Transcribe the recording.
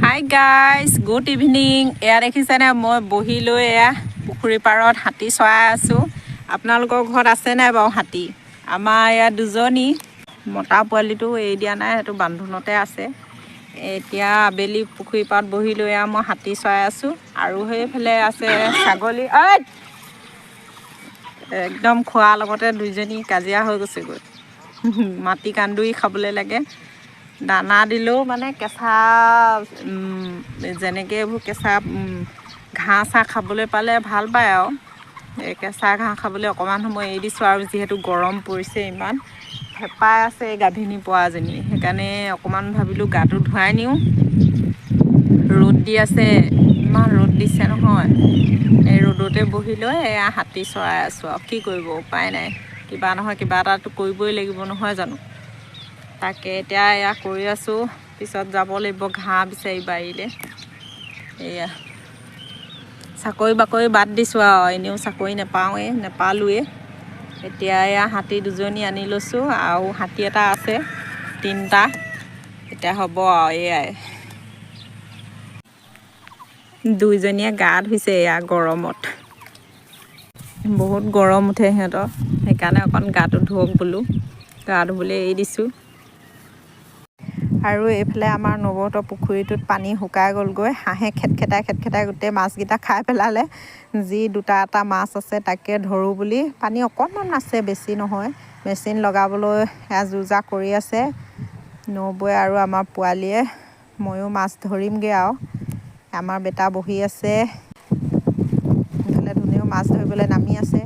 Hi guys, good evening. এয়া দেখিছেনে মই বহি লৈ এয়া পুখুৰী পাৰত হাতী চৰাই আছোঁ। আপোনালোকৰ ঘৰত আছে নাই বাৰু হাতী? আমাৰ ইয়াত দুজনী, মতা পোৱালিটো এৰি দিয়া নাই, সেইটো বান্ধোনতে আছে। এতিয়া আবেলি পুখুৰী পাৰত বহি লৈ মই হাতী চৰাই আছোঁ। আৰু সেইফালে আছে ছাগলী। একদম খোৱাৰ লগতে দুইজনী কাজিয়া হৈ গৈছেগৈ। মাটি কান্দুৰি খাবলৈ লাগে। দানা দিলেও মানে কেঁচা যেনেকৈ এইবোৰ কেঁচা ঘাঁহ চাহ খাবলৈ পালে ভাল পায় আৰু এই কেঁচা ঘাঁহ খাবলৈ অকণমান সময় এৰি দিছোঁ। আৰু যিহেতু গৰম পৰিছে ইমান, হেঁপাই আছে এই গাভিনী পোৱাজনী, সেইকাৰণে অকণমান ভাবিলোঁ গাটো ধুৱাই নিওঁ। ৰ'দ দি আছে, ইমান ৰ'দ দিছে নহয়। এই ৰ'দতে বহি লৈ এয়া হাতী চৰাই আছোঁ আৰু কি কৰিব, উপায় নাই। কিবা নহয় কিবা এটাতো কৰিবই লাগিব নহয় জানো। তাকে এতিয়া এয়া কৰি আছোঁ, পিছত যাব লাগিব ঘাঁহ বিচাৰি বাৰীলৈ। এয়া চাকৰি বাকৰি বাদ দিছোঁ আৰু, এনেও চাকৰি নেপালোৱেই। এতিয়া এয়া হাতী দুজনী আনি লৈছোঁ আৰু হাতী এটা আছে, 3টা। এতিয়া হ'ব আৰু এয়াই। দুইজনীয়ে গা ধুইছে এয়া গৰমত। বহুত গৰম উঠে সিহঁতৰ, সেইকাৰণে অকণ গাটো ধুৱক বোলো, গা ধুবলৈ এৰি দিছোঁ। আৰু এইফালে আমাৰ নৱহঁতৰ পুখুৰীটোত পানী শুকাই গ'লগৈ। হাঁহে খেটখেটাই গোটেই মাছকেইটা খাই পেলালে। যি 2-এটা মাছ আছে তাকে ধৰোঁ বুলি, পানী অকণমান আছে, বেছি নহয়। মেচিন লগাবলৈ সেয়া যো-জা কৰি আছে নবৌৱে আৰু আমাৰ পোৱালীয়ে। ময়ো মাছ ধৰিমগৈ আৰু। আমাৰ বেটা বহি আছে, ইফালে ধুনুৱেও মাছ ধৰিবলৈ নামি আছে।